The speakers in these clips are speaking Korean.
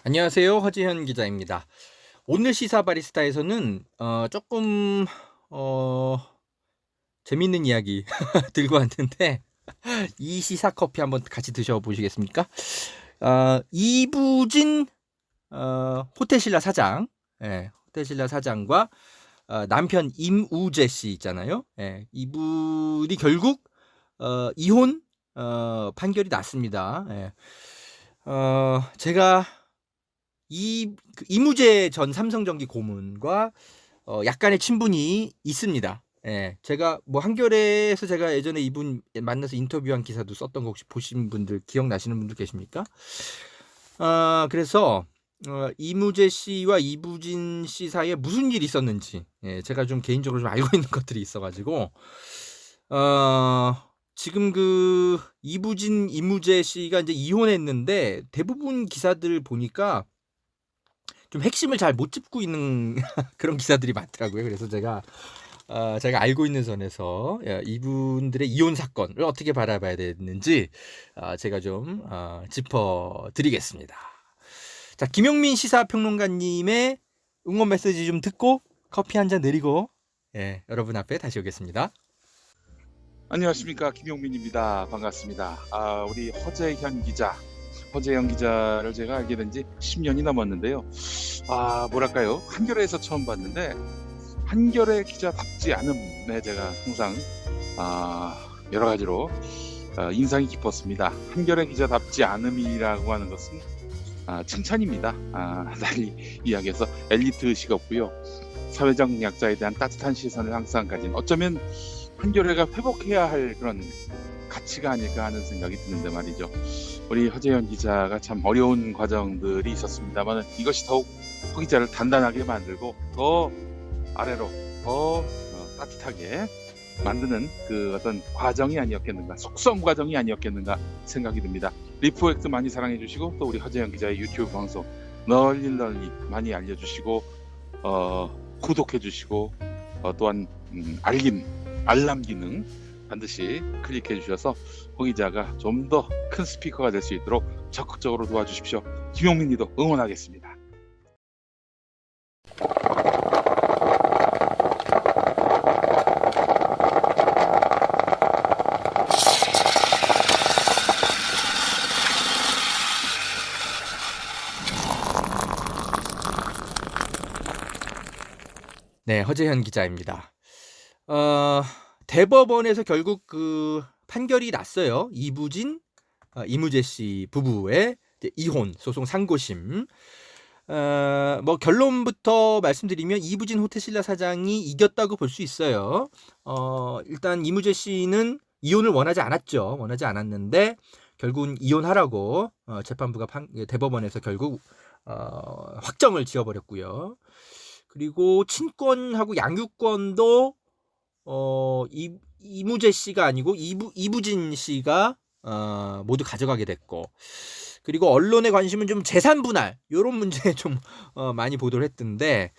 안녕하세요. 허지현 기자입니다. 오늘 시사 바리스타에서는 조금 어 재밌는 이야기 들고 왔는데 이 시사 커피 한번 같이 드셔 보시겠습니까? 이부진 호텔신라 사장, 예, 호텔신라 사장과 남편 임우재 씨 있잖아요. 예, 이분이 결국 이혼 판결이 났습니다. 예. 제가 이무재 전 삼성전기 고문과 약간의 친분이 있습니다. 예, 제가 뭐 한겨레에서 제가 예전에 이분 만나서 인터뷰한 기사도 썼던 거 혹시 보신 분들 기억나시는 분들 계십니까? 그래서 이무재 씨와 이부진 씨 사이에 무슨 일이 있었는지, 예, 제가 좀 개인적으로 좀 알고 있는 것들이 있어가지고 지금 그 이부진 이무재 씨가 이제 이혼했는데 대부분 기사들 보니까 좀 핵심을 잘 못 짚고 있는 그런 기사들이 많더라고요. 그래서 제가 알고 있는 선에서 이분들의 이혼 사건을 어떻게 바라봐야 되는지 제가 좀 짚어드리겠습니다. 자, 김용민 시사평론가님의 응원 메시지 좀 듣고 커피 한 잔 내리고 여러분 앞에 다시 오겠습니다. 안녕하십니까, 김용민입니다. 반갑습니다. 우리 허재현 기자를 제가 알게 된 지 10년이 넘었는데요. 뭐랄까요, 한겨레에서 처음 봤는데 한겨레 기자답지 않음에 제가 항상 여러 가지로 인상이 깊었습니다. 한겨레 기자답지 않음이라고 하는 것은 칭찬입니다. 달리 이야기해서 엘리트식 없고요, 사회적 약자에 대한 따뜻한 시선을 항상 가진, 어쩌면 한겨레가 회복해야 할 그런 가치가 아닐까 하는 생각이 드는데 말이죠. 우리 허재현 기자가 참 어려운 과정들이 있었습니다만 이것이 더욱 허 기자를 단단하게 만들고 더 아래로 더 따뜻하게 만드는 그 어떤 과정이 아니었겠는가, 속성 과정이 아니었겠는가 생각이 듭니다. 리프액트 많이 사랑해 주시고, 또 우리 허재현 기자의 유튜브 방송 널리 많이 알려주시고 구독해 주시고, 또한 알람 기능 반드시 클릭해 주셔서 허 기자가 좀 더 큰 스피커가 될 수 있도록 적극적으로 도와주십시오. 김용민님도 응원하겠습니다. 네, 허재현 기자입니다. 대법원에서 결국 그 판결이 났어요. 이부진, 이무재 씨 부부의 이혼 소송 상고심. 뭐 결론부터 말씀드리면 이부진 호텔신라 사장이 이겼다고 볼 수 있어요. 일단 이무재 씨는 이혼을 원하지 않았는데 결국은 이혼하라고 재판부가 대법원에서 결국 확정을 지어버렸고요. 그리고 친권하고 양육권도 이무재 씨가 아니고 이부진 씨가 모두 가져가게 됐고, 그리고 언론의 관심은 좀 재산 분할 이런 문제에 좀 많이 보도를 했던데,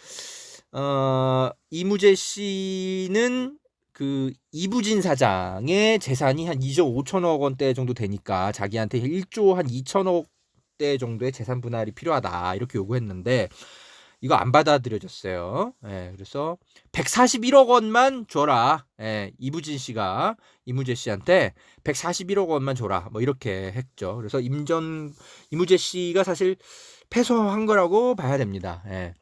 이무재 씨는 그 이부진 사장의 재산이 한 2조 5천억 원대 정도 되니까 자기한테 1조 한 2천억 대 정도의 재산 분할이 필요하다 이렇게 요구했는데 이거 안 받아들여졌어요. 예, 그래서 141억 원만 줘라. 예, 이부진 씨가 이무재 씨한테 141억 원만 줘라. 뭐 이렇게 했죠. 그래서 이무재 씨가 사실 패소한 거라고 봐야 됩니다. 예.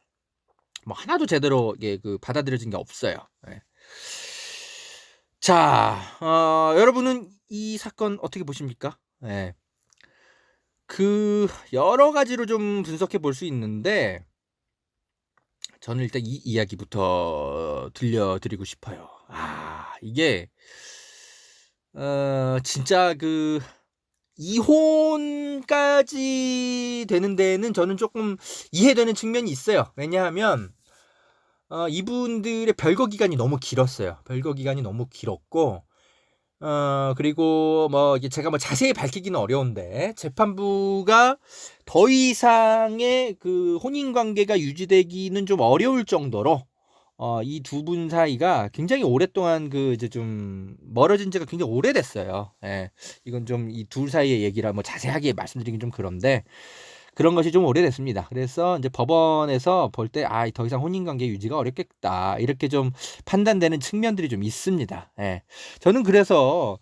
뭐 하나도 제대로 그 받아들여진 게 없어요. 예. 자, 여러분은 이 사건 어떻게 보십니까? 예. 그 여러 가지로 좀 분석해 볼 수 있는데 저는 일단 이 이야기부터 들려드리고 싶어요. 이게 진짜 그 이혼까지 되는 데는 저는 조금 이해되는 측면이 있어요. 왜냐하면 이분들의 별거 기간이 너무 길었어요. 별거 기간이 너무 길었고, 그리고 뭐 이게 제가 뭐 자세히 밝히기는 어려운데 재판부가 더 이상의 그 혼인 관계가 유지되기는 좀 어려울 정도로 이 두 분 사이가 굉장히 오랫동안 그 이제 좀 멀어진 지가 굉장히 오래됐어요. 예. 이건 좀 이 둘 사이의 얘기라 뭐 자세하게 말씀드리긴 좀 그런데, 그런 것이 좀 오래됐습니다. 그래서 이제 법원에서 볼 때 더 이상 혼인관계 유지가 어렵겠다 이렇게 좀 판단되는 측면들이 좀 있습니다. 예. 저는 그래서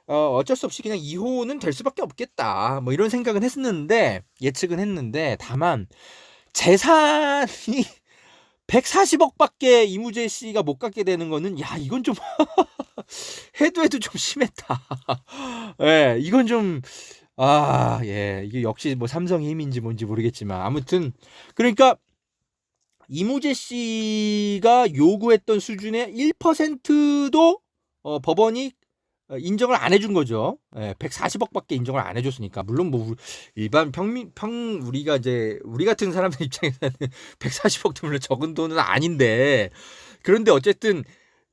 어쩔 수 없이 그냥 이혼은 될 수밖에 없겠다 뭐 이런 생각은 했었는데 예측은 했는데 다만 재산이 140억밖에 이무재 씨가 못 갖게 되는 거는 이건 좀 해도 좀 심했다. 예, 이건 좀 예, 이게 역시 뭐 삼성의 힘인지 뭔지 모르겠지만 아무튼 그러니까 이무재 씨가 요구했던 수준의 1%도 법원이 인정을 안 해준 거죠. 예, 140억밖에 인정을 안 해줬으니까 물론 뭐 일반 우리가 이제 우리 같은 사람들 입장에서는 140억도 물론 적은 돈은 아닌데 그런데 어쨌든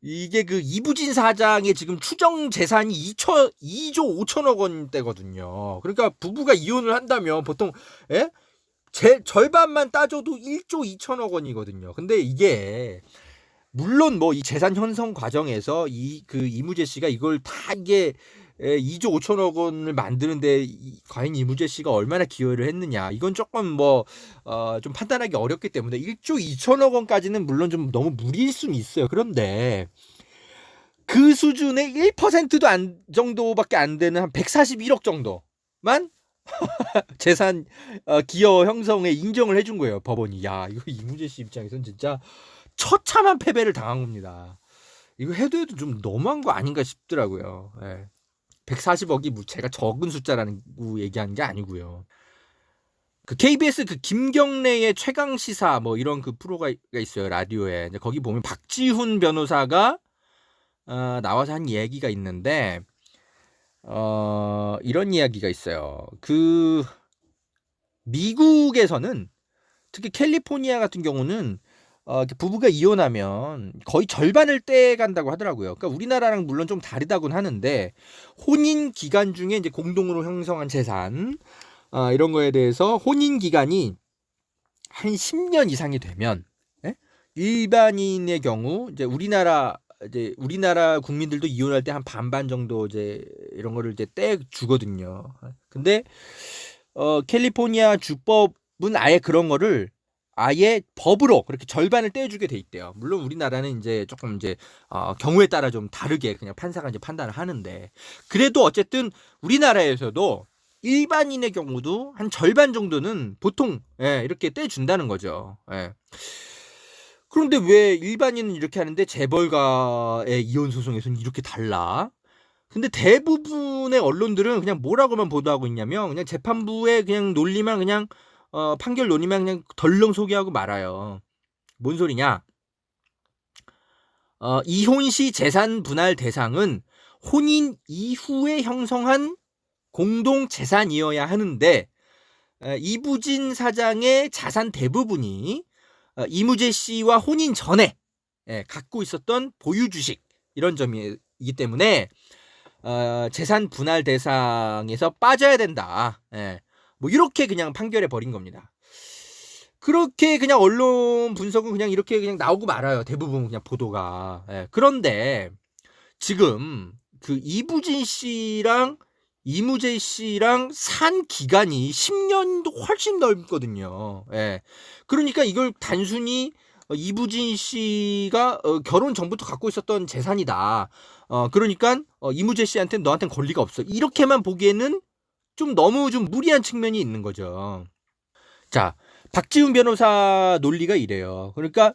이게 그 이부진 사장의 지금 추정 재산이 2조 5천억 원대거든요. 그러니까 부부가 이혼을 한다면 보통 절반만 따져도 1조 2천억 원이거든요. 근데 이게 물론 뭐 이 재산 형성 과정에서 이무재 씨가 이걸 다 이게 2조 5천억 원을 만드는데 과연 이무재 씨가 얼마나 기여를 했느냐 이건 조금 뭐 좀 판단하기 어렵기 때문에 1조 2천억 원까지는 물론 좀 너무 무리일 수는 있어요. 그런데 그 수준의 1%도 정도밖에 안 되는 한 141억 정도만 재산 기여 형성에 인정을 해준 거예요. 법원이. 이거 이무재 씨 입장에서는 진짜 처참한 패배를 당한 겁니다. 이거 해도 좀 너무한 거 아닌가 싶더라고요. 140억이 제가 적은 숫자라는 얘기하는 게 아니고요. 그 KBS 그 김경래의 최강 시사 뭐 이런 그 프로가 있어요. 라디오에. 거기 보면 박지훈 변호사가 나와서 한 얘기가 있는데 이런 이야기가 있어요. 그 미국에서는 특히 캘리포니아 같은 경우는 부부가 이혼하면 거의 절반을 떼간다고 하더라고요. 그러니까 우리나라랑 물론 좀 다르다고는 하는데 혼인 기간 중에 이제 공동으로 형성한 재산 이런 거에 대해서 혼인 기간이 한 10년 이상이 되면 일반인의 경우 이제 우리나라 국민들도 이혼할 때 한 반반 정도 이제 이런 거를 이제 떼 주거든요. 근데 캘리포니아 주법은 아예 그런 거를 아예 법으로 그렇게 절반을 떼주게 돼 있대요. 물론 우리나라는 이제 조금 이제 경우에 따라 좀 다르게 그냥 판사가 이제 판단을 하는데 그래도 어쨌든 우리나라에서도 일반인의 경우도 한 절반 정도는 보통 이렇게 떼준다는 거죠. 그런데 왜 일반인은 이렇게 하는데 재벌가의 이혼 소송에서는 이렇게 달라? 근데 대부분의 언론들은 그냥 뭐라고만 보도하고 있냐면 그냥 재판부의 그냥 논리만 그냥 판결 논리만 그냥 덜렁 소개하고 말아요. 뭔 소리냐? 이혼 시 재산 분할 대상은 혼인 이후에 형성한 공동 재산이어야 하는데 이부진 사장의 자산 대부분이 이무재 씨와 혼인 전에 갖고 있었던 보유 주식 이런 점이기 때문에 재산 분할 대상에서 빠져야 된다. 뭐 이렇게 그냥 판결해 버린 겁니다. 그렇게 그냥 언론 분석은 그냥 이렇게 그냥 나오고 말아요. 대부분 그냥 보도가. 그런데 지금 그 이부진 씨랑 이무재 씨랑 산 기간이 10년도 훨씬 넓거든요. 그러니까 이걸 단순히 이부진 씨가 결혼 전부터 갖고 있었던 재산이다. 그러니까 이무재 씨한테는 너한테는 권리가 없어. 이렇게만 보기에는 좀 너무 좀 무리한 측면이 있는 거죠. 자, 박지훈 변호사 논리가 이래요. 그러니까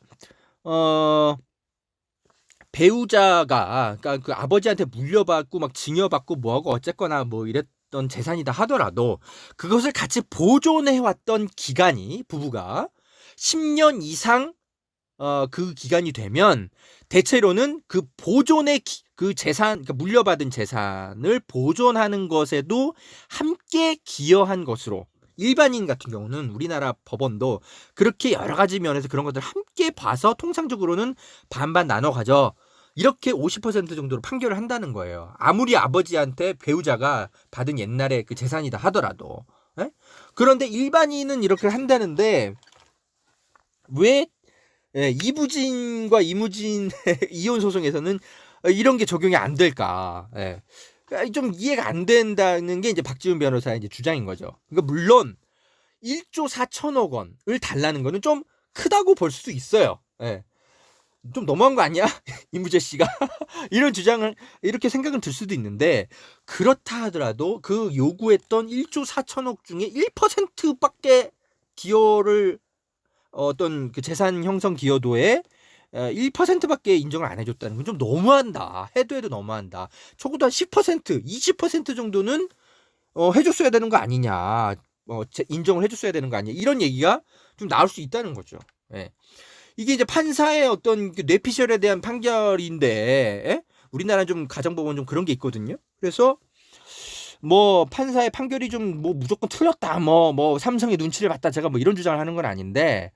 배우자가 그러니까 그 아버지한테 물려받고 막 증여받고 뭐하고 어쨌거나 뭐 이랬던 재산이다 하더라도 그것을 같이 보존해 왔던 기간이 부부가 10년 이상 그 기간이 되면 대체로는 그 보존의 그 재산 그러니까 물려받은 재산을 보존하는 것에도 함께 기여한 것으로 일반인 같은 경우는 우리나라 법원도 그렇게 여러 가지 면에서 그런 것들을 함께 봐서 통상적으로는 반반 나눠 가져 이렇게 50% 정도로 판결을 한다는 거예요. 아무리 아버지한테 배우자가 받은 옛날에 그 재산이다 하더라도. 그런데 일반인은 이렇게 한다는데 왜 이부진과 이무진 이혼 소송에서는 이런 게 적용이 안 될까? 좀 이해가 안 된다는 게 이제 박지훈 변호사의 이제 주장인 거죠. 그러니까 물론 1조 4천억 원을 달라는 거는 좀 크다고 볼 수도 있어요. 예. 좀 너무한 거 아니야? 이무재 씨가 이런 주장을 이렇게 생각은 들 수도 있는데 그렇다 하더라도 그 요구했던 1조 4천억 중에 1%밖에 기여를 어떤 그 재산 형성 기여도에 1%밖에 인정을 안 해줬다는 건 좀 너무한다. 해도 너무한다. 적어도 한 10%, 20% 정도는 해줬어야 되는 거 아니냐. 인정을 해줬어야 되는 거 아니냐. 이런 얘기가 좀 나올 수 있다는 거죠. 예. 이게 이제 판사의 어떤 그 뇌피셜에 대한 판결인데, 예? 우리나라는 좀 가정법원 좀 그런 게 있거든요. 그래서 뭐 판사의 판결이 좀 뭐 무조건 틀렸다, 뭐 삼성의 눈치를 봤다, 제가 뭐 이런 주장을 하는 건 아닌데,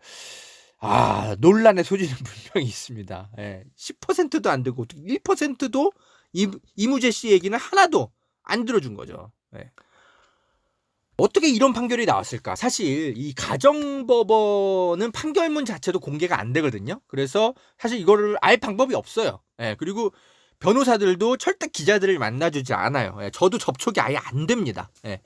논란의 소지는 분명히 있습니다. 예. 10%도 안 되고 1%도 이무재 씨 얘기는 하나도 안 들어준 거죠. 예. 어떻게 이런 판결이 나왔을까? 사실 이 가정법원은 판결문 자체도 공개가 안 되거든요. 그래서 사실 이거를 알 방법이 없어요. 예, 그리고 변호사들도 절대 기자들을 만나주지 않아요. 예, 저도 접촉이 아예 안 됩니다. 예.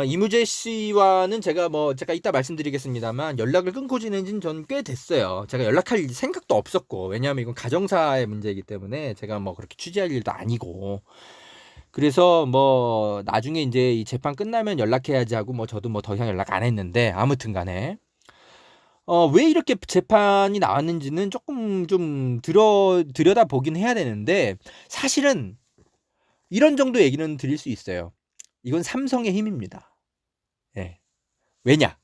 이무재 씨와는 제가 이따 말씀드리겠습니다만 연락을 끊고 지낸 지는 전 꽤 됐어요. 제가 연락할 생각도 없었고, 왜냐하면 이건 가정사의 문제이기 때문에 제가 뭐 그렇게 취재할 일도 아니고. 그래서 뭐 나중에 이제 이 재판 끝나면 연락해야지 하고 뭐 저도 뭐 더 이상 연락 안 했는데, 아무튼 간에 왜 이렇게 재판이 나왔는지는 조금 좀 들여다 보긴 해야 되는데, 사실은 이런 정도 얘기는 드릴 수 있어요. 이건 삼성의 힘입니다. 예. 왜냐?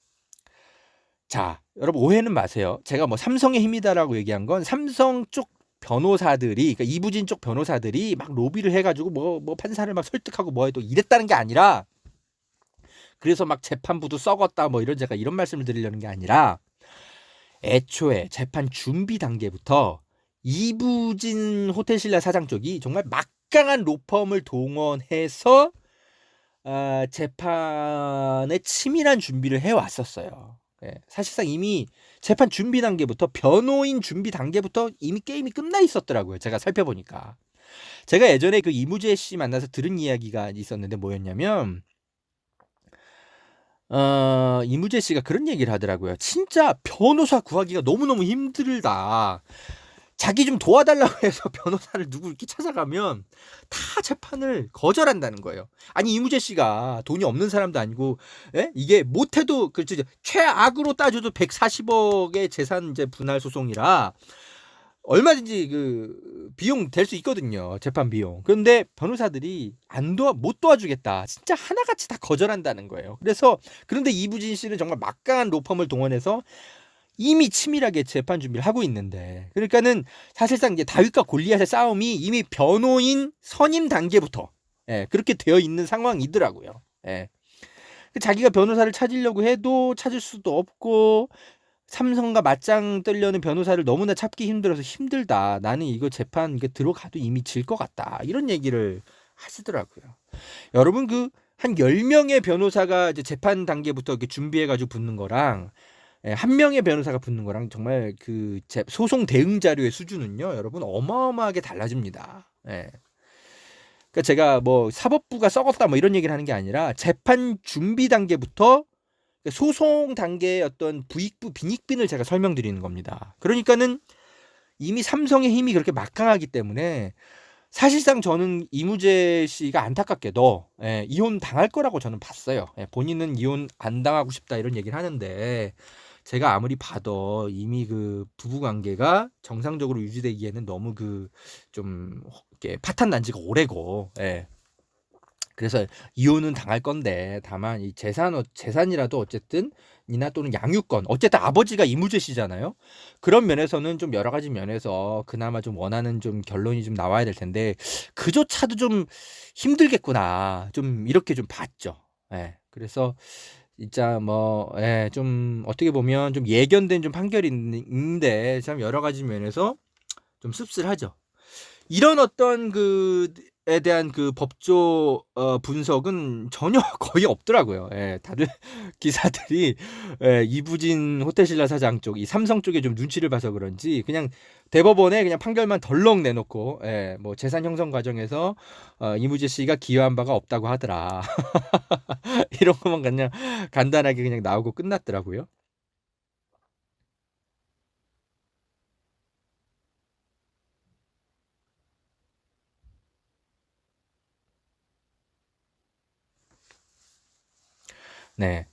자, 여러분 오해는 마세요. 제가 뭐 삼성의 힘이다라고 얘기한 건 삼성 쪽 변호사들이, 그러니까 이부진 쪽 변호사들이 막 로비를 해가지고 뭐 판사를 막 설득하고 뭐 해도 이랬다는 게 아니라, 그래서 막 재판부도 썩었다 뭐 제가 이런 말씀을 드리려는 게 아니라, 애초에 재판 준비 단계부터 이부진 호텔신라 사장 쪽이 정말 막강한 로펌을 동원해서 재판에 치밀한 준비를 해왔었어요. 예, 사실상 이미 재판 준비 단계부터, 변호인 준비 단계부터 이미 게임이 끝나 있었더라고요. 제가 살펴보니까. 제가 예전에 그 이무재 씨 만나서 들은 이야기가 있었는데 뭐였냐면, 이무재 씨가 그런 얘기를 하더라고요. 진짜 변호사 구하기가 너무너무 힘들다. 자기 좀 도와달라고 해서 변호사를 누구 이렇게 찾아가면 다 재판을 거절한다는 거예요. 아니, 이무재 씨가 돈이 없는 사람도 아니고, 예? 이게 못해도 최악으로 따져도 140억의 재산 이제 분할 소송이라 얼마든지 그 비용 될 수 있거든요. 재판 비용. 그런데 변호사들이 못 도와주겠다. 진짜 하나같이 다 거절한다는 거예요. 그런데 이부진 씨는 정말 막강한 로펌을 동원해서 이미 치밀하게 재판 준비를 하고 있는데, 그러니까는 사실상 이제 다윗과 골리앗의 싸움이 이미 변호인 선임 단계부터 그렇게 되어 있는 상황이더라고요. 자기가 변호사를 찾으려고 해도 찾을 수도 없고, 삼성과 맞짱 뜨려는 변호사를 너무나 찾기 힘들어서 힘들다. 나는 이거 재판 들어가도 이미 질 것 같다. 이런 얘기를 하시더라고요. 여러분, 한 10명의 변호사가 이제 재판 단계부터 이렇게 준비해가지고 붙는 거랑, 한 명의 변호사가 붙는 거랑 정말 그 소송 대응 자료의 수준은요, 여러분 어마어마하게 달라집니다. 그러니까 제가 뭐 사법부가 썩었다 뭐 이런 얘기를 하는 게 아니라, 재판 준비 단계부터 소송 단계의 어떤 부익부 빈익빈을 제가 설명드리는 겁니다. 그러니까는 이미 삼성의 힘이 그렇게 막강하기 때문에 사실상 저는 이무재 씨가 안타깝게도 이혼 당할 거라고 저는 봤어요. 본인은 이혼 안 당하고 싶다 이런 얘기를 하는데, 제가 아무리 봐도 이미 그 부부 관계가 정상적으로 유지되기에는 너무 좀 파탄 난 지가 오래고, 그래서 이혼은 당할 건데, 다만 이 재산이라도 어쨌든 이나 또는 양육권, 어쨌든 아버지가 이무재 씨잖아요. 그런 면에서는 좀 여러 가지 면에서 그나마 좀 원하는 좀 결론이 좀 나와야 될 텐데, 그조차도 좀 힘들겠구나, 좀 이렇게 좀 봤죠. 그래서 진짜 좀 어떻게 보면 좀 예견된 좀 판결인데, 참 여러 가지 면에서 좀 씁쓸하죠. 이런 어떤 대한 그 법조 분석은 전혀 거의 없더라고요. 예, 다들 기사들이 이부진 호텔신라 사장 쪽, 이 삼성 쪽에 좀 눈치를 봐서 그런지 그냥 대법원에 그냥 판결만 덜렁 내놓고 뭐 재산 형성 과정에서 이무재 씨가 기여한 바가 없다고 하더라. 이런 것만 그냥 간단하게 그냥 나오고 끝났더라고요. 네.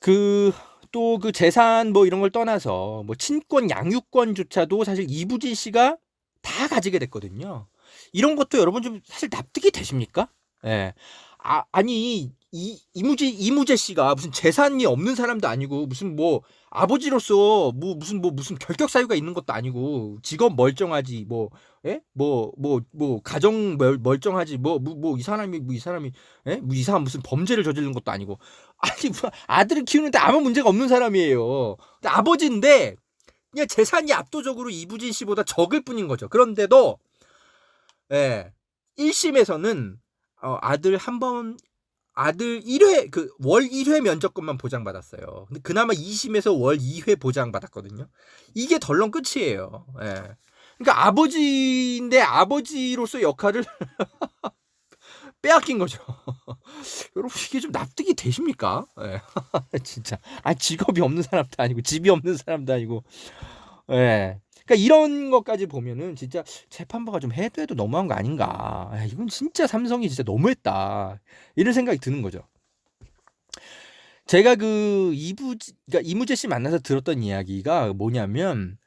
또 그 재산 뭐 이런 걸 떠나서 뭐 친권 양육권조차도 사실 이부진 씨가 다 가지게 됐거든요. 이런 것도 여러분 좀 사실 납득이 되십니까? 예. 아니 이무재 씨가 무슨 재산이 없는 사람도 아니고 무슨 뭐 아버지로서 무슨 결격 사유가 있는 것도 아니고 직업 멀쩡하지 뭐 예? 뭐 가정 멀쩡하지 이 사람이 예? 뭐 이상한 무슨 범죄를 저지른 것도 아니고 아니 뭐 아들을 키우는데 아무 문제가 없는 사람이에요. 근데 아버지인데 그냥 재산이 압도적으로 이부진 씨보다 적을 뿐인 거죠. 그런데도 1심에서는 아들 1회 월 1회 면접권만 보장받았어요. 근데 그나마 2심에서 월 2회 보장받았거든요. 이게 덜렁 끝이에요. 그러니까 아버지인데 아버지로서 역할을 빼앗긴 거죠. 여러분 이게 좀 납득이 되십니까? 진짜. 직업이 없는 사람도 아니고 집이 없는 사람도 아니고. 그러니까 이런 것까지 보면은 진짜 재판부가 좀 해도 너무한 거 아닌가. 이건 진짜 삼성이 진짜 너무했다. 이런 생각이 드는 거죠. 제가 그러니까 이무재 씨 만나서 들었던 이야기가 뭐냐면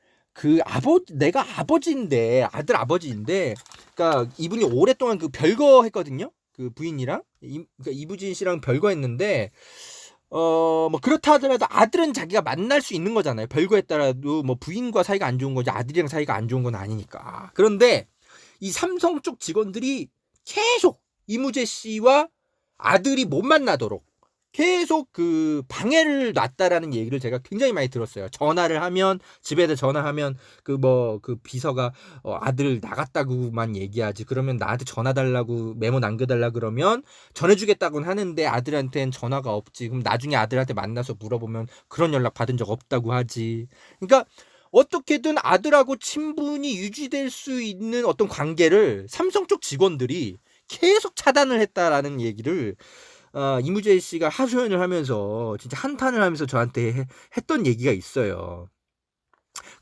내가 아버지인데 아들 아버지인데 그러니까 이분이 오랫동안 별거 했거든요. 그 부인이랑 그러니까 이부진 씨랑 별거했는데 뭐 그렇다 하더라도 아들은 자기가 만날 수 있는 거잖아요. 별거했더라도 뭐 부인과 사이가 안 좋은 거지 아들이랑 사이가 안 좋은 건 아니니까. 그런데 이 삼성 쪽 직원들이 계속 이무재 씨와 아들이 못 만나도록 계속 방해를 놨다라는 얘기를 제가 굉장히 많이 들었어요. 전화를 하면 집에다 전화하면 비서가 아들 나갔다고만 얘기하지. 그러면 나한테 전화 달라고 메모 남겨달라 그러면 전해주겠다고는 하는데 아들한테는 전화가 없지. 그럼 나중에 아들한테 만나서 물어보면 그런 연락 받은 적 없다고 하지. 그러니까 어떻게든 아들하고 친분이 유지될 수 있는 어떤 관계를 삼성 쪽 직원들이 계속 차단을 했다라는 얘기를 이무재 씨가 하소연을 하면서 진짜 한탄을 하면서 저한테 했던 얘기가 있어요.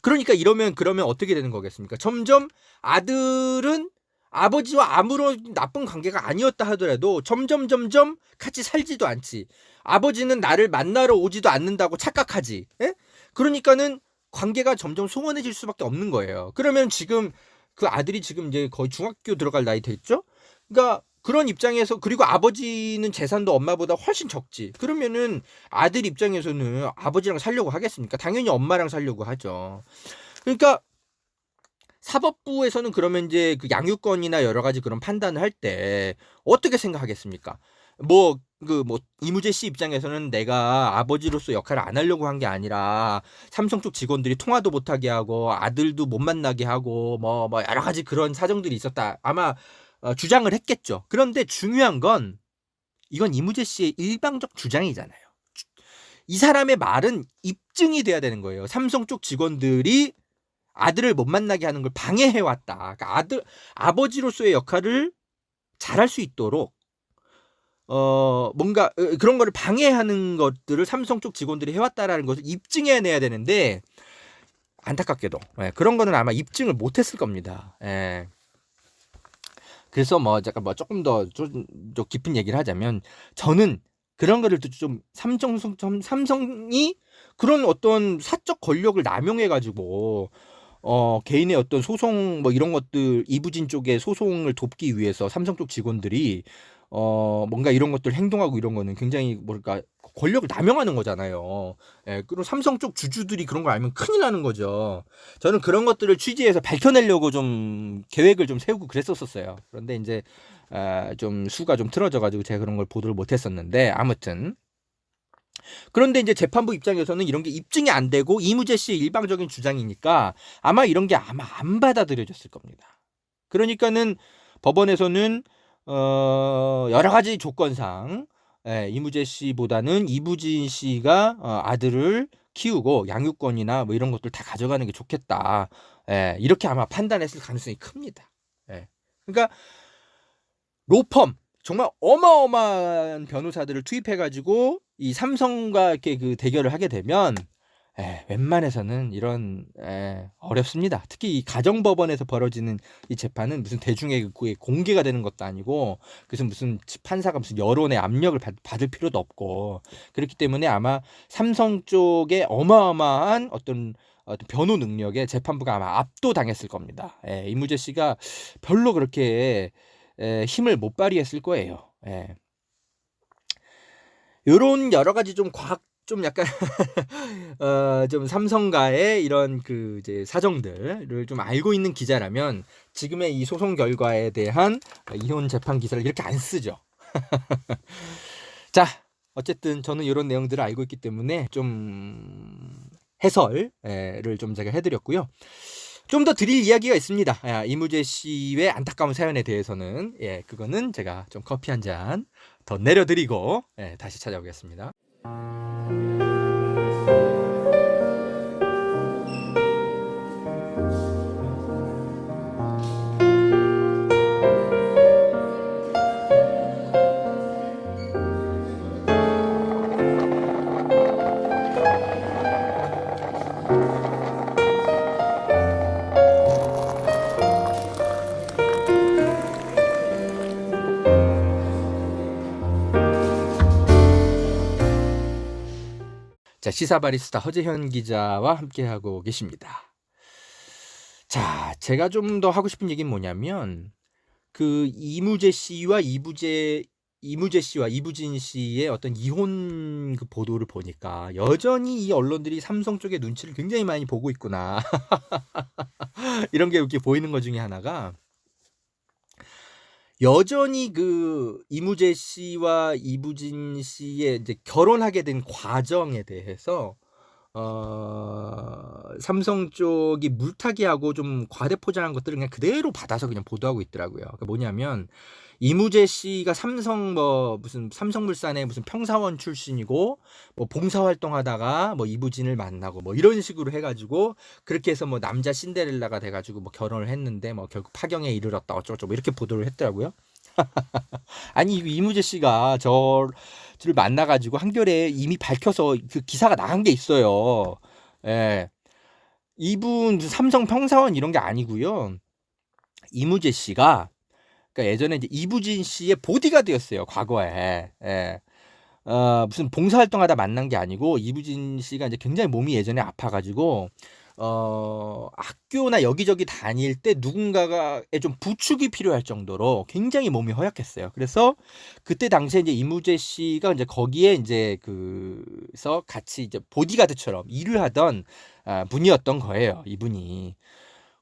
그러니까 그러면 어떻게 되는 거겠습니까? 점점 아들은 아버지와 아무런 나쁜 관계가 아니었다 하더라도 점점 같이 살지도 않지. 아버지는 나를 만나러 오지도 않는다고 착각하지. 그러니까는 관계가 점점 소원해질 수밖에 없는 거예요. 그러면 지금 그 아들이 지금 이제 거의 중학교 들어갈 나이 됐죠? 그러니까 그런 입장에서 그리고 아버지는 재산도 엄마보다 훨씬 적지. 그러면은 아들 입장에서는 아버지랑 살려고 하겠습니까? 당연히 엄마랑 살려고 하죠. 그러니까 사법부에서는 그러면 이제 양육권이나 여러 가지 그런 판단을 할 때 어떻게 생각하겠습니까? 이무재 씨 입장에서는 내가 아버지로서 역할을 안 하려고 한 게 아니라 삼성 쪽 직원들이 통화도 못하게 하고 아들도 못 만나게 하고 뭐 여러 가지 그런 사정들이 있었다. 아마 주장을 했겠죠. 그런데 중요한 건 이건 이무재 씨의 일방적 주장이잖아요. 이 사람의 말은 입증이 돼야 되는 거예요. 삼성 쪽 직원들이 아들을 못 만나게 하는 걸 방해해왔다. 그러니까 아버지로서의 역할을 잘할 수 있도록 뭔가 그런 거를 방해하는 것들을 삼성 쪽 직원들이 해왔다라는 것을 입증해내야 되는데 안타깝게도 그런 거는 아마 입증을 못했을 겁니다. 그래서 잠깐 조금 더 깊은 얘기를 하자면 저는 그런 거를 좀 삼성이 그런 어떤 사적 권력을 남용해가지고 개인의 어떤 소송 이런 것들 이부진 쪽의 소송을 돕기 위해서 삼성 쪽 직원들이 뭔가 이런 것들 행동하고 이런 거는 굉장히 권력을 남용하는 거잖아요. 그리고 삼성 쪽 주주들이 그런 걸 알면 큰일 나는 거죠. 저는 그런 것들을 취재해서 밝혀내려고 좀 계획을 좀 세우고 그랬었어요. 그런데 이제 좀 수가 좀 틀어져가지고 제가 그런 걸 보도를 못했었는데 아무튼 그런데 이제 재판부 입장에서는 이런 게 입증이 안 되고 이무재 씨의 일방적인 주장이니까 아마 이런 게 안 받아들여졌을 겁니다. 그러니까는 법원에서는 여러 가지 조건상 이무재 씨보다는 이부진 씨가 아들을 키우고 양육권이나 뭐 이런 것들 다 가져가는 게 좋겠다. 이렇게 아마 판단했을 가능성이 큽니다. 그러니까 로펌 정말 어마어마한 변호사들을 투입해가지고 이 삼성과 이렇게 그 대결을 하게 되면 웬만해서는 이런 어렵습니다. 특히 이 가정법원에서 벌어지는 이 재판은 무슨 대중에게 공개가 되는 것도 아니고 그래서 무슨 판사가 무슨 여론의 압력을 받을 필요도 없고 그렇기 때문에 아마 삼성 쪽에 어마어마한 어떤 변호 능력에 재판부가 아마 압도당했을 겁니다. 이무재 씨가 별로 그렇게 힘을 못 발휘했을 거예요. 요런 여러 가지 좀 약간 좀 삼성가의 이런 그 이제 사정들을 좀 알고 있는 기자라면 지금의 이 소송 결과에 대한 이혼 재판 기사를 이렇게 안 쓰죠. 자, 어쨌든 저는 이런 내용들을 알고 있기 때문에 좀 해설을 좀 제가 해드렸고요. 좀 더 드릴 이야기가 있습니다. 이무재 씨의 안타까운 사연에 대해서는 그거는 제가 좀 커피 한 잔 더 내려드리고 다시 찾아오겠습니다. 자, 시사바리스타 허재현 기자와 함께하고 계십니다. 자, 제가 좀 더 하고 싶은 얘기는 뭐냐면 그 이무재 씨와 이부진 씨의 어떤 이혼 그 보도를 보니까 여전히 이 언론들이 삼성 쪽의 눈치를 굉장히 많이 보고 있구나. 이런 게 이렇게 보이는 것 중에 하나가 여전히 그 이무재 씨와 이부진 씨의 이제 결혼하게 된 과정에 대해서 삼성 쪽이 물타기하고 좀 과대 포장한 것들을 그냥 그대로 받아서 그냥 보도하고 있더라고요. 그러니까 뭐냐면 이무재 씨가 무슨 삼성물산의 무슨 평사원 출신이고 뭐 봉사활동하다가 뭐 이부진을 만나고 뭐 이런 식으로 해가지고 그렇게 해서 뭐 남자 신데렐라가 돼가지고 뭐 결혼을 했는데 뭐 결국 파경에 이르렀다 어쩌고저쩌고 이렇게 보도를 했더라고요. 아니 이무재 씨가 저를 만나가지고 한겨레에 이미 밝혀서 그 기사가 나간 게 있어요. 이분 삼성 평사원 이런 게 아니고요. 이무재 씨가 그러니까 예전에 이제 이부진 씨의 보디가드였어요. 과거에. 무슨 봉사활동하다 만난 게 아니고 이부진 씨가 이제 굉장히 몸이 예전에 아파가지고 학교나 여기저기 다닐 때 누군가에 좀 부축이 필요할 정도로 굉장히 몸이 허약했어요. 그래서 그때 당시에 이제 이무재 씨가 이제 거기에 이제 그서 같이 이제 보디가드처럼 일을 하던 분이었던 거예요. 이분이.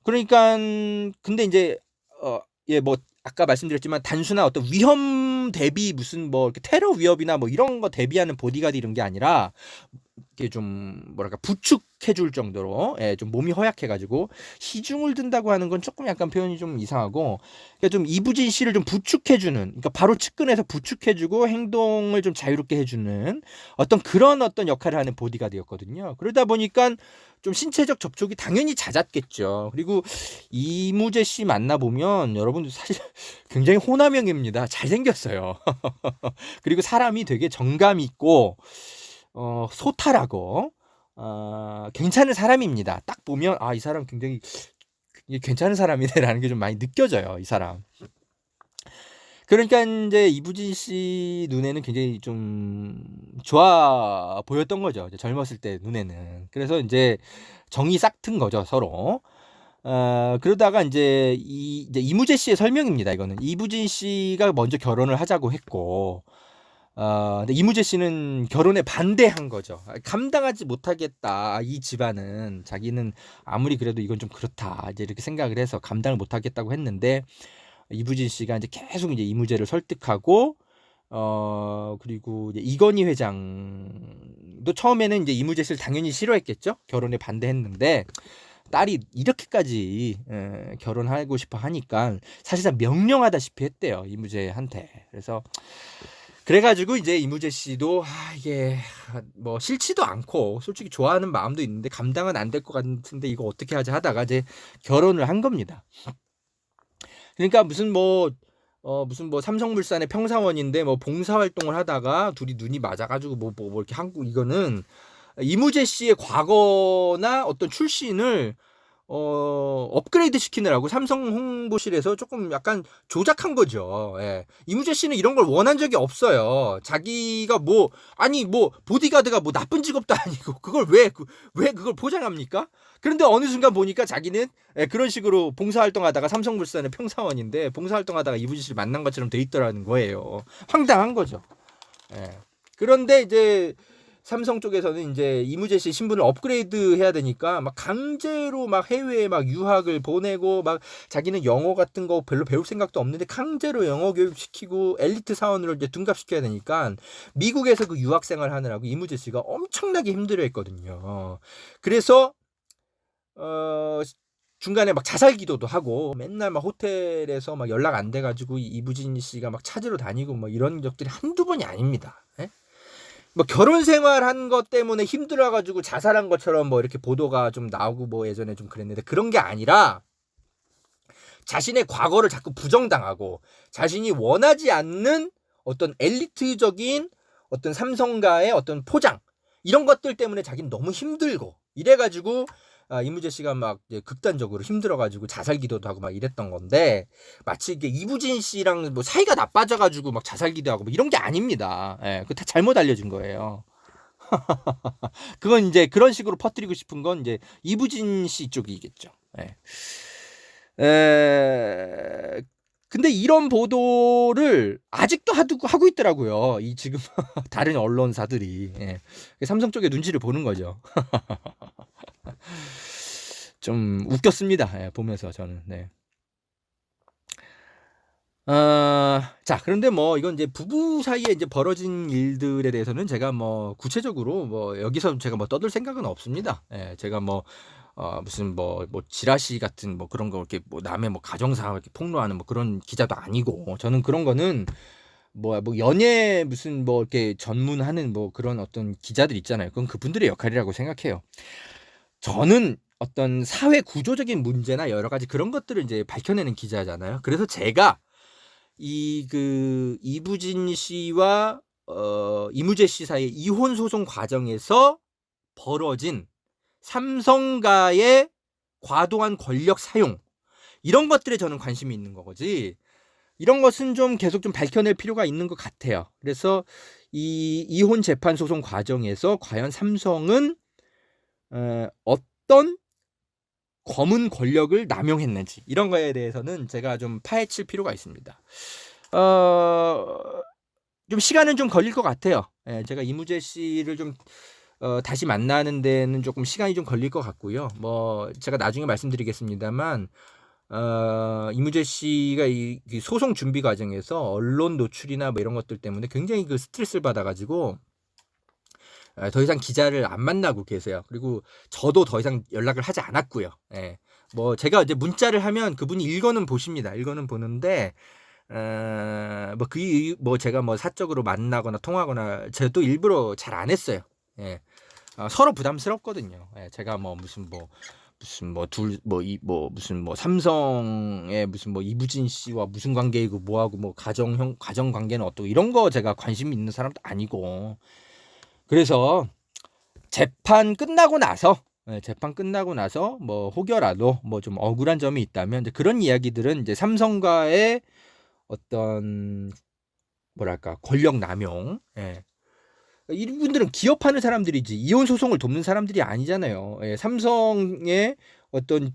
그러니까 근데 이제 뭐 아까 말씀드렸지만 단순한 어떤 위험 대비 무슨 뭐 이렇게 테러 위협이나 뭐 이런 거 대비하는 보디가드 이런 게 아니라 이게 좀 뭐랄까 부축해줄 정도로 좀 몸이 허약해가지고 시중을 든다고 하는 건 조금 약간 표현이 좀 이상하고 그러니까 좀 이부진 씨를 좀 부축해주는 그러니까 바로 측근에서 부축해주고 행동을 좀 자유롭게 해주는 그런 역할을 하는 보디가드였거든요. 그러다 보니까 좀 신체적 접촉이 당연히 잦았겠죠. 그리고 이무재 씨 만나보면 여러분들 사실 굉장히 호남형입니다. 잘생겼어요. 그리고 사람이 되게 정감 있고 소탈하고 괜찮은 사람입니다. 딱 보면 이 사람 굉장히 괜찮은 사람이네라는 게 좀 많이 느껴져요. 이 사람. 그러니까 이제 이부진 씨 눈에는 굉장히 좀 좋아 보였던 거죠. 이제 젊었을 때 눈에는. 그래서 이제 정이 싹 튼 거죠, 서로. 그러다가 이제 이무재 씨의 설명입니다. 이거는 이부진 씨가 먼저 결혼을 하자고 했고 근데 이무재 씨는 결혼에 반대한 거죠. 감당하지 못하겠다. 이 집안은 자기는 아무리 그래도 이건 좀 그렇다. 이제 이렇게 생각을 해서 감당을 못하겠다고 했는데 이부진 씨가 이제 계속 이제 이무재를 설득하고 그리고 이제 이건희 회장도 처음에는 이제 이무재 씨를 당연히 싫어했겠죠. 결혼에 반대했는데 딸이 이렇게까지 결혼하고 싶어 하니까 사실상 명령하다시피 했대요, 이무재한테. 그래가지고 이제 이무재 씨도 이게 뭐 싫지도 않고 솔직히 좋아하는 마음도 있는데 감당은 안 될 것 같은데 이거 어떻게 하지 하다가 이제 결혼을 한 겁니다. 그러니까 무슨 뭐 삼성물산의 평사원인데 뭐 봉사활동을 하다가 둘이 눈이 맞아가지고 뭐 이렇게 한국 이거는 이무재 씨의 과거나 어떤 출신을 업그레이드 시키느라고 삼성 홍보실에서 조금 약간 조작한 거죠. 예. 이무재 씨는 이런 걸 원한 적이 없어요. 자기가 보디가드가 뭐 나쁜 직업도 아니고 그걸 왜 그걸 포장합니까? 그런데 어느 순간 보니까 자기는 그런 식으로 봉사활동하다가 삼성물산의 평사원인데 봉사활동하다가 이무재 씨를 만난 것처럼 돼 있더라는 거예요. 황당한 거죠. 예. 그런데 이제 삼성 쪽에서는 이제 이무재 씨 신분을 업그레이드 해야 되니까 막 강제로 막 해외에 막 유학을 보내고 막 자기는 영어 같은 거 별로 배울 생각도 없는데 강제로 영어 교육 시키고 엘리트 사원으로 이제 둔갑시켜야 되니까 미국에서 그 유학 생활 하느라고 이무재 씨가 엄청나게 힘들어했거든요. 그래서 중간에 막 자살 기도도 하고 맨날 막 호텔에서 막 연락 안 돼가지고 이무진 씨가 막 찾으러 다니고 뭐 이런 적들이 한두 번이 아닙니다. 예? 뭐 결혼 생활한 것 때문에 힘들어가지고 자살한 것처럼 뭐 이렇게 보도가 좀 나오고 뭐 예전에 좀 그랬는데 그런 게 아니라 자신의 과거를 자꾸 부정당하고 자신이 원하지 않는 어떤 엘리트적인 어떤 삼성가의 어떤 포장 이런 것들 때문에 자기는 너무 힘들고 이래가지고 이무재 씨가 막 극단적으로 힘들어가지고 자살 기도도 하고 막 이랬던 건데 마치 이게 이부진 씨랑 뭐 사이가 나빠져가지고 막 자살 기도하고 뭐 이런 게 아닙니다. 예, 그거 다 잘못 알려준 거예요. 그건 이제 그런 식으로 퍼뜨리고 싶은 건 이제 이부진 씨 쪽이겠죠. 예. 근데 이런 보도를 아직도 하고 있더라고요. 이 지금 다른 언론사들이 삼성 쪽에 눈치를 보는 거죠. 좀 웃겼습니다. 보면서 저는. 네. 자, 그런데 뭐 이건 이제 부부 사이에 이제 벌어진 일들에 대해서는 제가 뭐 구체적으로 뭐 여기서 제가 뭐 떠들 생각은 없습니다. 제가 무슨 지라시 같은 뭐 그런 거 이렇게 뭐 남의 뭐 가정사 이렇게 폭로하는 뭐 그런 기자도 아니고 저는 그런 거는 뭐 연예 무슨 뭐 이렇게 전문하는 뭐 그런 어떤 기자들 있잖아요. 그건 그분들의 역할이라고 생각해요. 저는 어떤 사회 구조적인 문제나 여러 가지 그런 것들을 이제 밝혀내는 기자잖아요. 그래서 제가 이부진 씨와 이무재 씨 사이의 이혼 소송 과정에서 벌어진 삼성가의 과도한 권력 사용 이런 것들에 저는 관심이 있는 거지. 이런 것은 좀 계속 좀 밝혀낼 필요가 있는 것 같아요. 그래서 이 이혼 재판 소송 과정에서 과연 삼성은 어떤 검은 권력을 남용했는지 이런 거에 대해서는 제가 좀 파헤칠 필요가 있습니다. 좀 시간은 좀 걸릴 것 같아요. 제가 이무재 씨를 좀 다시 만나는 데는 조금 시간이 좀 걸릴 것 같고요. 뭐 제가 나중에 말씀드리겠습니다만 이무재 씨가 이 소송 준비 과정에서 언론 노출이나 뭐 이런 것들 때문에 굉장히 그 스트레스를 받아가지고 더 이상 기자를 안 만나고 계세요. 그리고 저도 더 이상 연락을 하지 않았고요. 뭐 제가 이제 문자를 하면 그분이 읽어는 보십니다. 읽어는 보는데 뭐 제가 뭐 사적으로 만나거나 통화하거나 저도 일부러 잘 안 했어요. 서로 부담스럽거든요. 제가 뭐 무슨 삼성의 무슨 뭐 이부진 씨와 무슨 관계이고 뭐하고 뭐 가정 관계는 어떻고 이런 거 제가 관심 있는 사람도 아니고 그래서 재판 끝나고 나서 뭐 혹여라도 뭐 좀 억울한 점이 있다면 이제 그런 이야기들은 이제 삼성과의 어떤 뭐랄까 권력 남용 이분들은 기업하는 사람들이지 이혼 소송을 돕는 사람들이 아니잖아요. 삼성의 어떤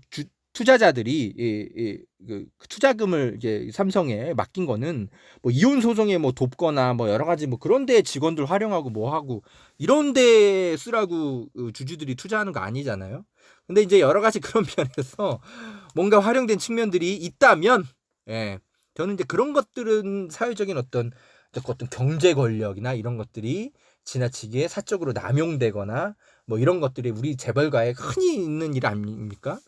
투자자들이 그 투자금을 이제 삼성에 맡긴 거는 뭐 이혼 소송에 뭐 돕거나 뭐 여러 가지 뭐 그런 데 직원들 활용하고 뭐 하고 이런 데 쓰라고 주주들이 투자하는 거 아니잖아요. 근데 이제 여러 가지 그런 면에서 뭔가 활용된 측면들이 있다면 저는 이제 그런 것들은 사회적인 어떤 경제 권력이나 이런 것들이 지나치게 사적으로 남용되거나 뭐 이런 것들이 우리 재벌가에 흔히 있는 일 아닙니까?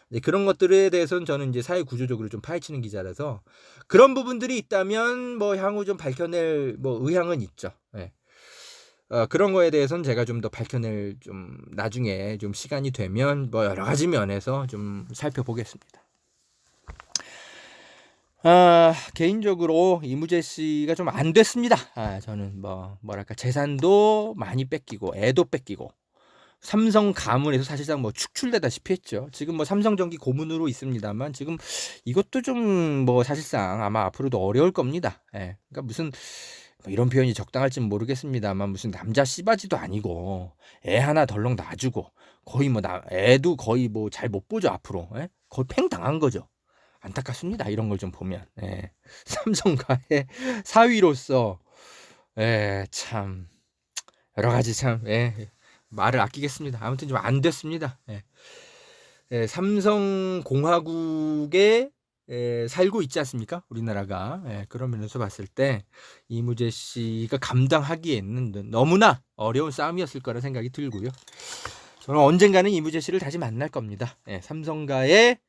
네, 그런 것들에 대해서는 저는 이제 사회 구조적으로 좀 파헤치는 기자라서 그런 부분들이 있다면 뭐 향후 좀 밝혀낼 뭐 의향은 있죠. 예. 그런 거에 대해서는 제가 좀 더 밝혀낼 좀 나중에 좀 시간이 되면 뭐 여러 가지 면에서 좀 살펴보겠습니다. 개인적으로 이무재 씨가 좀 안 됐습니다. 저는 뭐랄까 재산도 많이 뺏기고 애도 뺏기고 삼성 가문에서 사실상 뭐 축출되다시피 했죠. 지금 뭐 삼성전기 고문으로 있습니다만 지금 이것도 좀 뭐 사실상 아마 앞으로도 어려울 겁니다. 예. 그러니까 무슨 뭐 이런 표현이 적당할지는 모르겠습니다만 무슨 남자 씨바지도 아니고 애 하나 덜렁 놔주고 거의 뭐 애도 거의 뭐 잘 못 보죠 앞으로. 예? 거의 팽 당한 거죠. 안타깝습니다. 이런 걸 좀 보면. 예. 삼성가의 사위로서 참 여러 가지 참 말을 아끼겠습니다. 아무튼 좀 안 됐습니다. 삼성공화국에 살고 있지 않습니까? 우리나라가. 그런 면에서 봤을 때 이무재 씨가 감당하기에는 너무나 어려운 싸움이었을 거라 생각이 들고요. 저는 언젠가는 이무재 씨를 다시 만날 겁니다. 삼성가의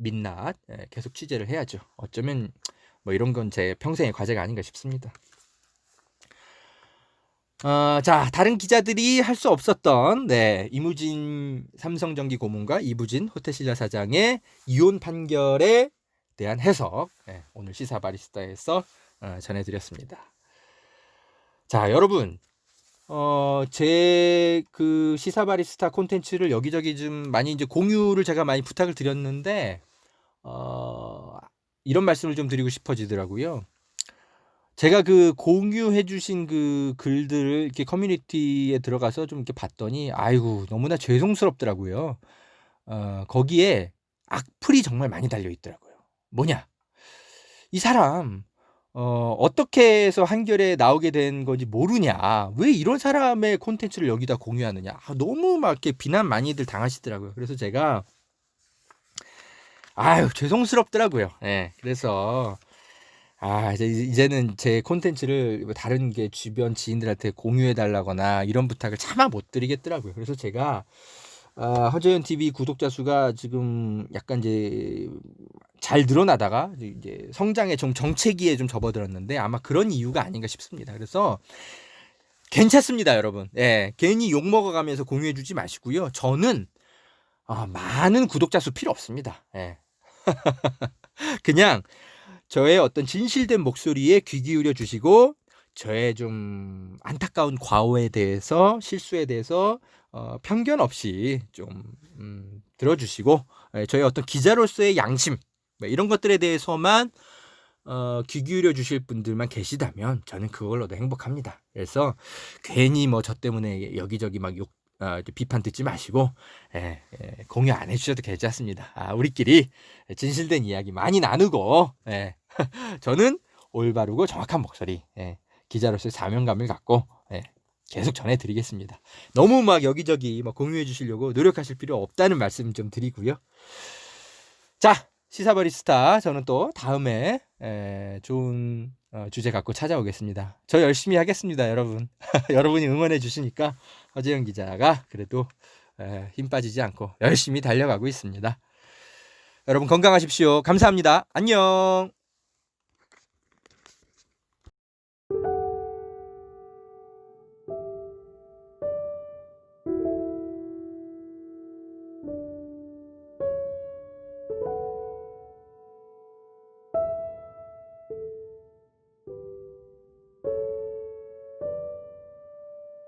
민낯 계속 취재를 해야죠. 어쩌면 뭐 이런 건 제 평생의 과제가 아닌가 싶습니다. 자, 다른 기자들이 할 수 없었던 이무진 삼성전기 고문과 이부진 호텔신라 사장의 이혼 판결에 대한 해석 오늘 시사 바리스타에서 전해드렸습니다. 자, 여러분 제 그 시사 바리스타 콘텐츠를 여기저기 좀 많이 이제 공유를 제가 많이 부탁을 드렸는데 이런 말씀을 좀 드리고 싶어지더라고요. 제가 그 공유해 주신 그 글들을 이렇게 커뮤니티에 들어가서 좀 이렇게 봤더니 아이고 너무나 죄송스럽더라고요. 거기에 악플이 정말 많이 달려 있더라고요. 뭐냐? 이 사람 어떻게 해서 한겨레에 나오게 된 건지 모르냐? 왜 이런 사람의 콘텐츠를 여기다 공유하느냐? 너무 막 이렇게 비난 많이들 당하시더라고요. 그래서 제가 죄송스럽더라고요. 그래서 이제는 제 콘텐츠를 다른 게 주변 지인들한테 공유해 달라거나 이런 부탁을 차마 못 드리겠더라고요. 그래서 제가 허재현 TV 구독자 수가 지금 약간 이제 잘 늘어나다가 이제 성장의 좀 정체기에 좀 접어들었는데 아마 그런 이유가 아닌가 싶습니다. 그래서 괜찮습니다, 여러분. 괜히 욕 먹어가면서 공유해 주지 마시고요. 저는 많은 구독자 수 필요 없습니다. 그냥 저의 어떤 진실된 목소리에 귀 기울여 주시고 저의 좀 안타까운 과오에 대해서 실수에 대해서 편견 없이 좀 들어주시고 저의 어떤 기자로서의 양심 이런 것들에 대해서만 귀 기울여 주실 분들만 계시다면 저는 그걸로도 행복합니다. 그래서 괜히 뭐 저 때문에 여기저기 막 비판 듣지 마시고 공유 안 해주셔도 괜찮습니다. 우리끼리 진실된 이야기 많이 나누고 저는 올바르고 정확한 목소리 기자로서의 사명감을 갖고 계속 전해드리겠습니다. 너무 막 여기저기 막 공유해 주시려고 노력하실 필요 없다는 말씀 좀 드리고요. 자, 시사바리스타 저는 또 다음에 좋은 주제 갖고 찾아오겠습니다. 저 열심히 하겠습니다, 여러분. 여러분이 응원해 주시니까 허재영 기자가 그래도 힘 빠지지 않고 열심히 달려가고 있습니다. 여러분 건강하십시오. 감사합니다. 안녕.